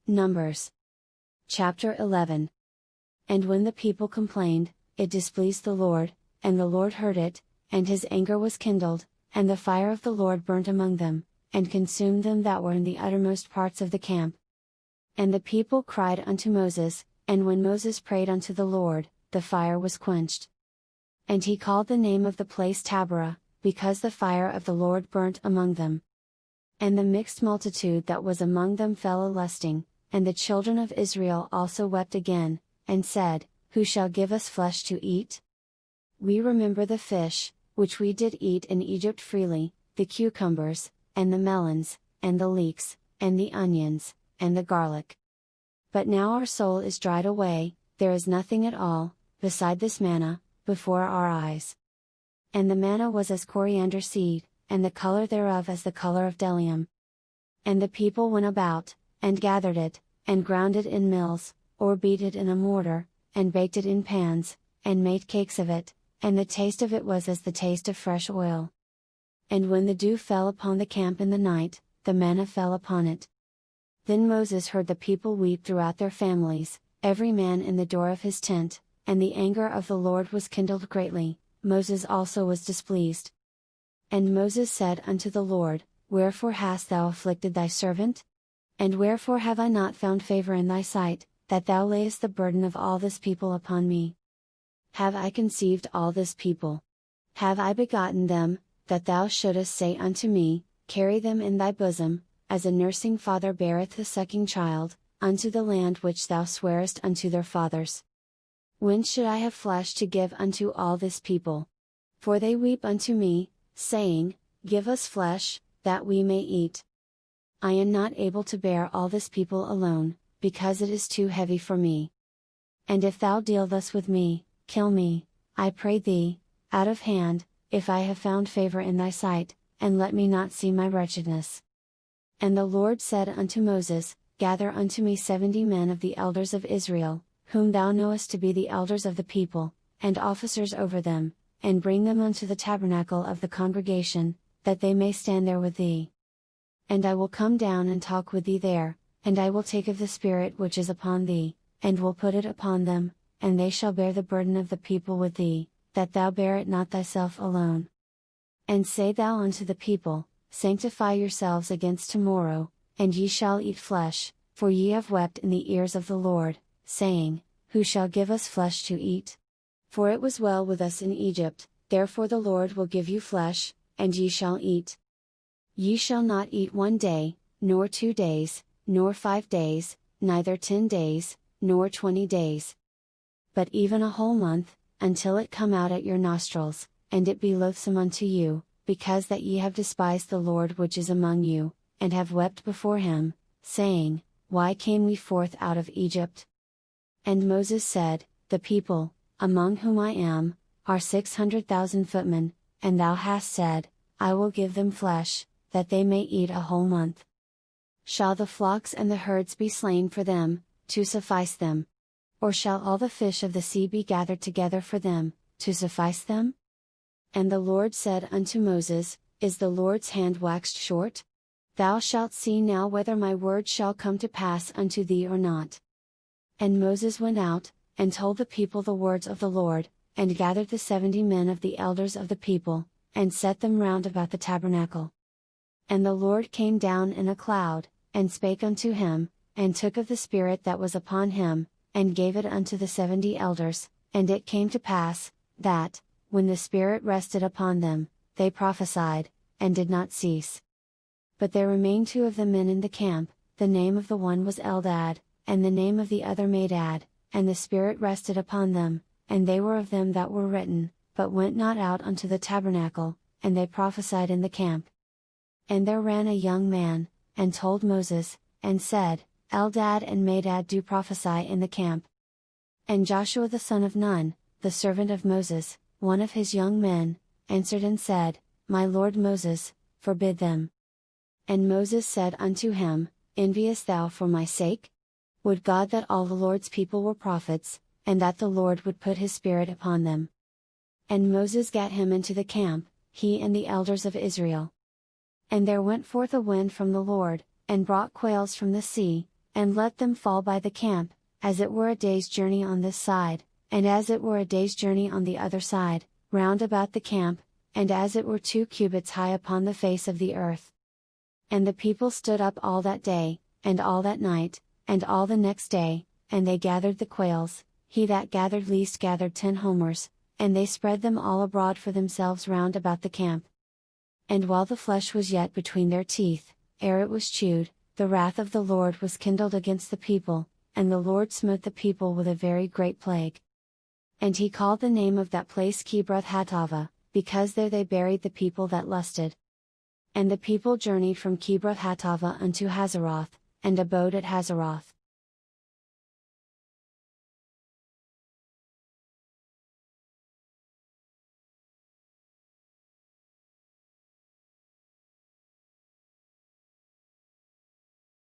Numbers. Chapter 11. And when the people complained, it displeased the Lord, and the Lord heard it, and his anger was kindled, and the fire of the Lord burnt among them, and consumed them that were in the uttermost parts of the camp. And the people cried unto Moses, and when Moses prayed unto the Lord, the fire was quenched. And he called the name of the place Taberah, because the fire of the Lord burnt among them. And the mixed multitude that was among them fell a-lusting, and the children of Israel also wept again, and said, Who shall give us flesh to eat? We remember the fish, which we did eat in Egypt freely, the cucumbers, and the melons, and the leeks, and the onions, and the garlic. But now our soul is dried away, there is nothing at all, beside this manna, before our eyes. And the manna was as coriander seed, and the color thereof as the color of bdellium. And the people went about, and gathered it, and ground it in mills, or beat it in a mortar, and baked it in pans, and made cakes of it, and the taste of it was as the taste of fresh oil. And when the dew fell upon the camp in the night, the manna fell upon it. Then Moses heard the people weep throughout their families, every man in the door of his tent, and the anger of the Lord was kindled greatly, Moses also was displeased. And Moses said unto the Lord, Wherefore hast thou afflicted thy servant? And wherefore have I not found favor in thy sight, that thou layest the burden of all this people upon me? Have I conceived all this people? Have I begotten them, that thou shouldest say unto me, Carry them in thy bosom, as a nursing father beareth the sucking child, unto the land which thou swarest unto their fathers? When should I have flesh to give unto all this people? For they weep unto me, saying, Give us flesh, that we may eat. I am not able to bear all this people alone, because it is too heavy for me. And if thou deal thus with me, kill me, I pray thee, out of hand, if I have found favor in thy sight, and let me not see my wretchedness. And the Lord said unto Moses, Gather unto me 70 men of the elders of Israel, whom thou knowest to be the elders of the people, and officers over them, and bring them unto the tabernacle of the congregation, that they may stand there with thee. And I will come down and talk with thee there, and I will take of the Spirit which is upon thee, and will put it upon them, and they shall bear the burden of the people with thee, that thou bear it not thyself alone. And say thou unto the people, Sanctify yourselves against tomorrow, and ye shall eat flesh, for ye have wept in the ears of the Lord, saying, Who shall give us flesh to eat? For it was well with us in Egypt, therefore the Lord will give you flesh, and ye shall eat. Ye shall not eat 1 day, nor 2 days, nor 5 days, neither 10 days, nor 20 days. But even a whole month, until it come out at your nostrils, and it be loathsome unto you, because that ye have despised the Lord which is among you, and have wept before him, saying, Why came we forth out of Egypt? And Moses said, The people, among whom I am, are 600,000 footmen, and thou hast said, I will give them flesh, that they may eat a whole month. Shall the flocks and the herds be slain for them, to suffice them? Or shall all the fish of the sea be gathered together for them, to suffice them? And the Lord said unto Moses, Is the Lord's hand waxed short? Thou shalt see now whether my word shall come to pass unto thee or not. And Moses went out, and told the people the words of the Lord, and gathered the 70 men of the elders of the people, and set them round about the tabernacle. And the Lord came down in a cloud, and spake unto him, and took of the Spirit that was upon him, and gave it unto the 70 elders, and it came to pass, that, when the Spirit rested upon them, they prophesied, and did not cease. But there remained 2 of the men in the camp, the name of the one was Eldad, and the name of the other Medad, and the Spirit rested upon them, and they were of them that were written, but went not out unto the tabernacle, and they prophesied in the camp. And there ran a young man, and told Moses, and said, Eldad and Medad do prophesy in the camp. And Joshua the son of Nun, the servant of Moses, one of his young men, answered and said, My lord Moses, forbid them. And Moses said unto him, Enviest thou for my sake? Would God that all the Lord's people were prophets, and that the Lord would put his Spirit upon them. And Moses gat him into the camp, he and the elders of Israel. And there went forth a wind from the Lord, and brought quails from the sea, and let them fall by the camp, as it were a day's journey on this side, and as it were a day's journey on the other side, round about the camp, and as it were 2 cubits high upon the face of the earth. And the people stood up all that day, and all that night, and all the next day, and they gathered the quails, he that gathered least gathered 10 homers, and they spread them all abroad for themselves round about the camp. And while the flesh was yet between their teeth, ere it was chewed, the wrath of the Lord was kindled against the people, and the Lord smote the people with a very great plague. And he called the name of that place Kibroth Hattaavah, because there they buried the people that lusted. And the people journeyed from Kibroth Hattaavah unto Hazeroth, and abode at Hazeroth.